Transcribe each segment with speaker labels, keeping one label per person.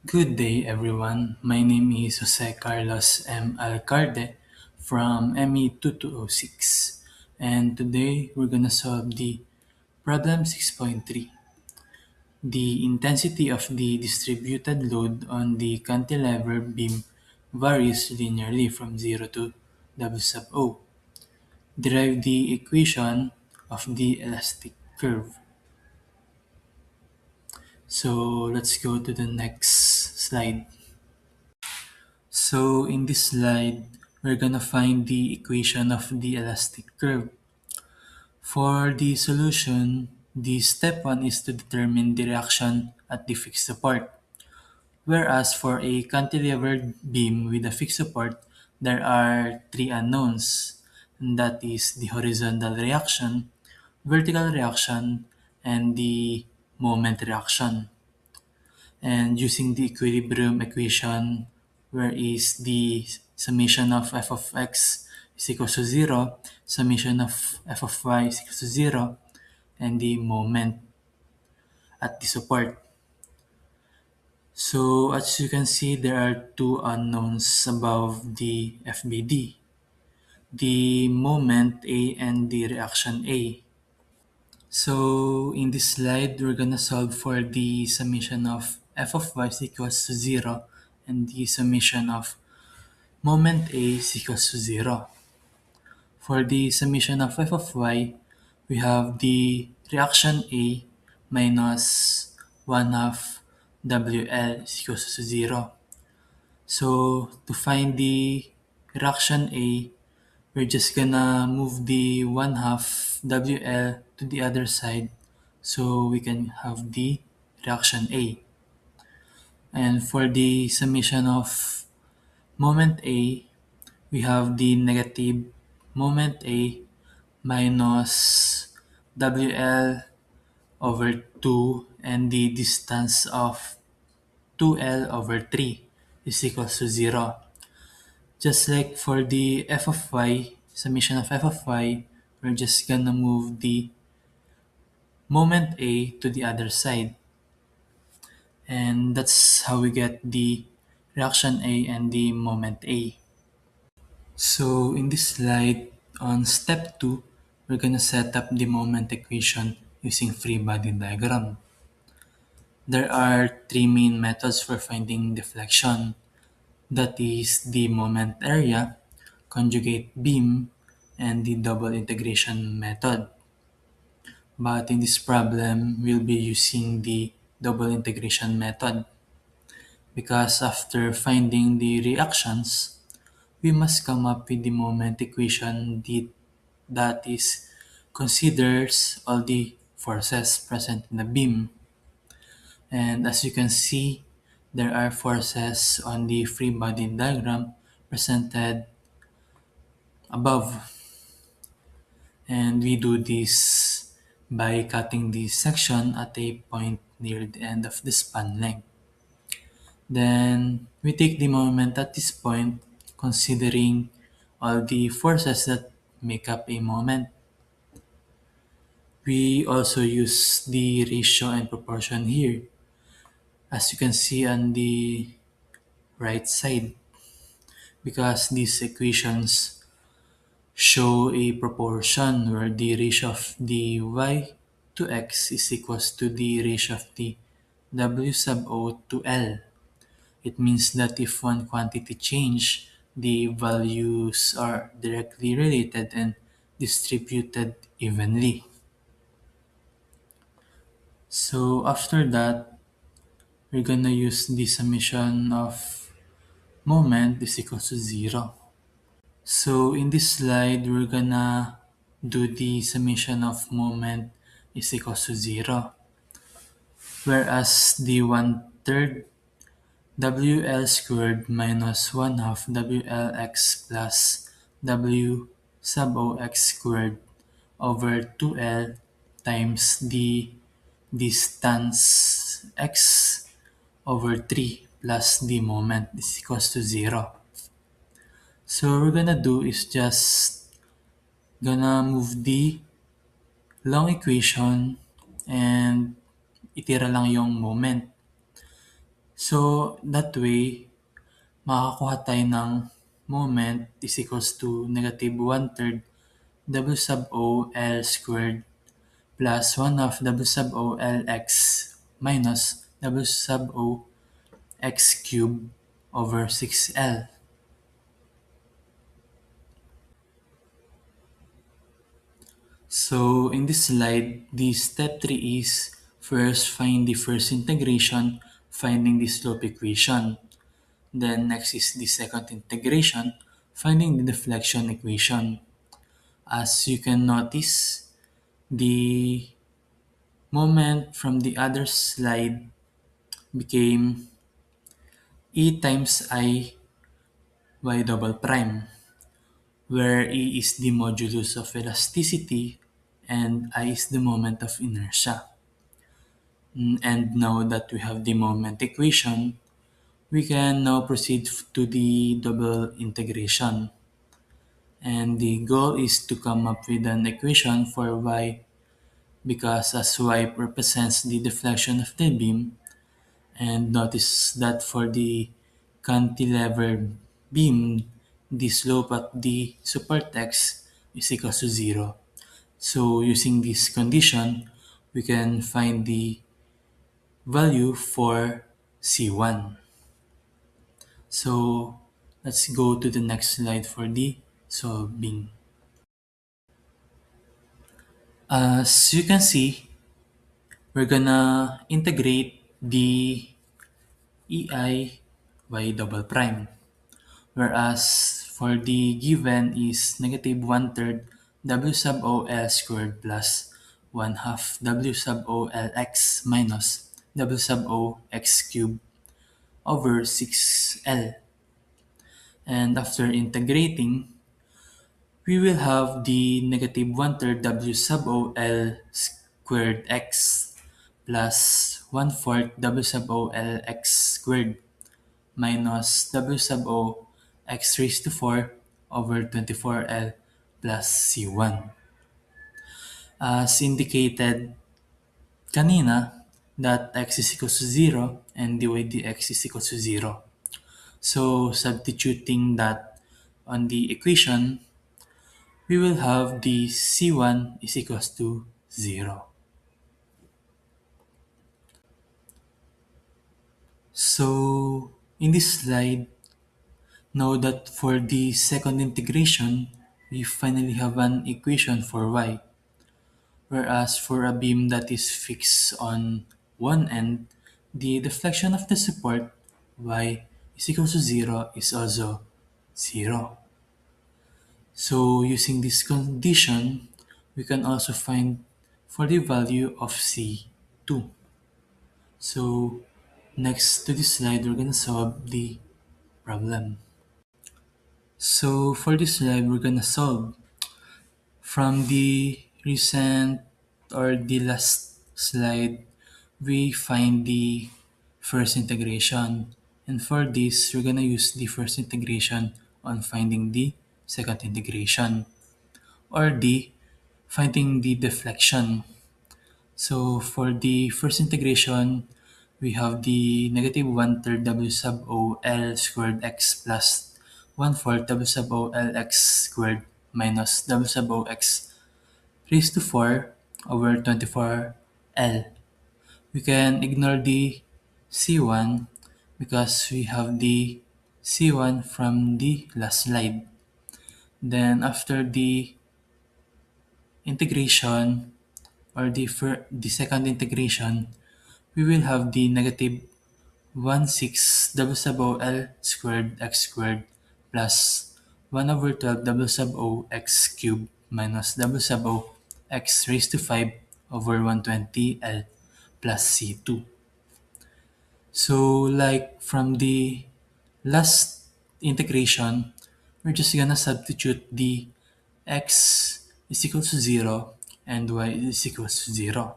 Speaker 1: Good day, everyone. My name is Jose Carlos M. Alcarde from ME2206, and today we're gonna solve the problem 6.3. The intensity of the distributed load on the cantilever beam varies linearly from 0 to W sub O. Derive the equation of the elastic curve. So let's go to the next slide. So in this slide, we're gonna find the equation of the elastic curve. For the solution, the step 1 is to determine the reaction at the fixed support. Whereas for a cantilevered beam with a fixed support, there are three unknowns. And that is the horizontal reaction, vertical reaction, and the moment reaction. And using the equilibrium equation, where is the summation of f of x is equal to 0, summation of f of y is equal to 0, and the moment at the support. So as you can see, there are two unknowns above the FBD, the moment A and the reaction A. So in this slide, we're gonna solve for the summation of f of y is equals to 0 and the summation of moment A is equals to 0. For the summation of f of y, we have the reaction A minus 1 half WL is equals to 0. So to find the reaction A, we're just gonna move the 1 half WL to the other side so we can have the reaction A. And for the summation of moment A, we have the negative moment A minus WL over 2 and the distance of 2L over 3 is equals to 0. Just like for the f of y, summation of f of y, we're just gonna move the moment A to the other side. And that's how we get the reaction A and the moment A. So in this slide, on step 2, we're gonna set up the moment equation using free body diagram. There are three main methods for finding deflection. That is the moment area, conjugate beam, and the double integration method. But in this problem, we'll be using the double integration method because after finding the reactions, we must come up with the moment equation that is considers all the forces present in the beam. And as you can see, there are forces on the free body diagram presented above. And we do this by cutting this section at a point near the end of the span length. Then we take the moment at this point considering all the forces that make up a moment. We also use the ratio and proportion here. As you can see on the right side, because these equations show a proportion where the ratio of the y to x is equals to the ratio of the w sub o to L. It means that if one quantity change, the values are directly related and distributed evenly. So after that, we're gonna use the summation of moment is equals to 0. So in this slide, we're gonna do the summation of moment is equals to 0. Whereas the 1/3 WL squared minus 1 half WLX plus W sub OX squared over 2L times the distance x over 3 plus the moment is equals to 0. So what we're gonna do is just gonna move the long equation and itira lang yung moment. So, that way, makakuha tayo ng moment is equals to negative 1/3 W sub O L squared plus 1 half W sub O L x minus W sub O x cubed over 6L. So in this slide, the step 3 is first find the first integration, finding the slope equation. Then next is the second integration, finding the deflection equation. As you can notice, the moment from the other slide became E times I y double prime, where E is the modulus of elasticity and I is the moment of inertia. And now that we have the moment equation, we can now proceed to the double integration. And the goal is to come up with an equation for y, because as y represents the deflection of the beam, and notice that for the cantilever beam, the slope at the support x is equal to 0. So using this condition, we can find the value for C1. So let's go to the next slide for the solving. As you can see, we're gonna integrate the EI y double prime. Whereas for the given is negative 1/3 W sub O L squared plus 1 half W sub O L x minus W sub O x cubed over 6L. And after integrating, we will have the negative 1/3 W sub O L squared x plus 1/4 W sub O L x squared minus W sub O x raised to 4 over 24L plus C1. As indicated kanina, that x is equal to 0 and dy dx is equal to 0. So substituting that on the equation, we will have the C1 is equals to 0. So in this slide, know that for the second integration, we finally have an equation for y. Whereas for a beam that is fixed on one end, the deflection of the support y is equal to 0 is also 0. So using this condition, we can also find for the value of C2. So next to this slide, we're gonna solve the problem. So for this slide, we're gonna solve from the recent or the last slide. We find the first integration, and for this, we're gonna use the first integration on finding the second integration, or the finding the deflection. So for the first integration, we have the negative 1/3 W sub O L squared x plus 1/4 W sub O L x squared minus W sub O x raised to 4 over 24L. We can ignore the C1 because we have the C1 from the last slide. Then after the integration, or the second integration, we will have the negative 1/6 double sub O L squared x squared plus 1 over 12 double sub O x cubed minus double sub O x raised to 5 over 120 L plus C2. So like from the last integration, we're just gonna substitute the x is equal to 0 and y is equal to 0.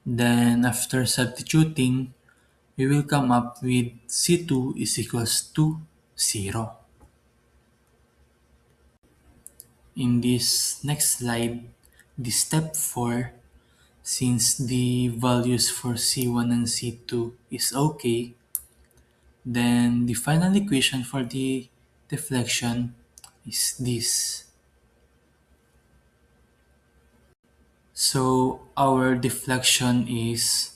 Speaker 1: Then after substituting, we will come up with C2 is equals to 0. In this next slide, the step 4, since the values for C1 and C2 is okay, then the final equation for the deflection is this. So our deflection is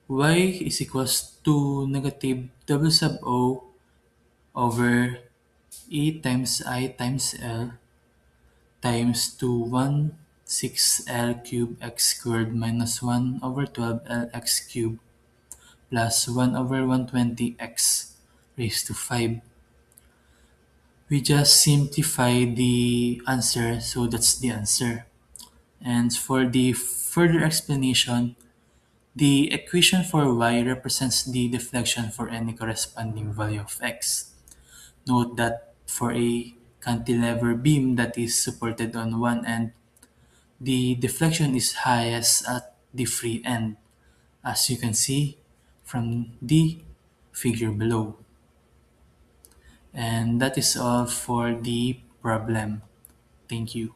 Speaker 1: y is equals to negative w sub o over e times I times L times 2 6 L cube x squared minus 1 over 12 L x cube plus 1 over 120 x raised to 5. We just simplify the answer, so that's the answer. And for the further explanation, the equation for y represents the deflection for any corresponding value of x. Note that for a cantilever beam that is supported on one end, the deflection is highest at the free end, as you can see from the figure below. And that is all for the problem. Thank you.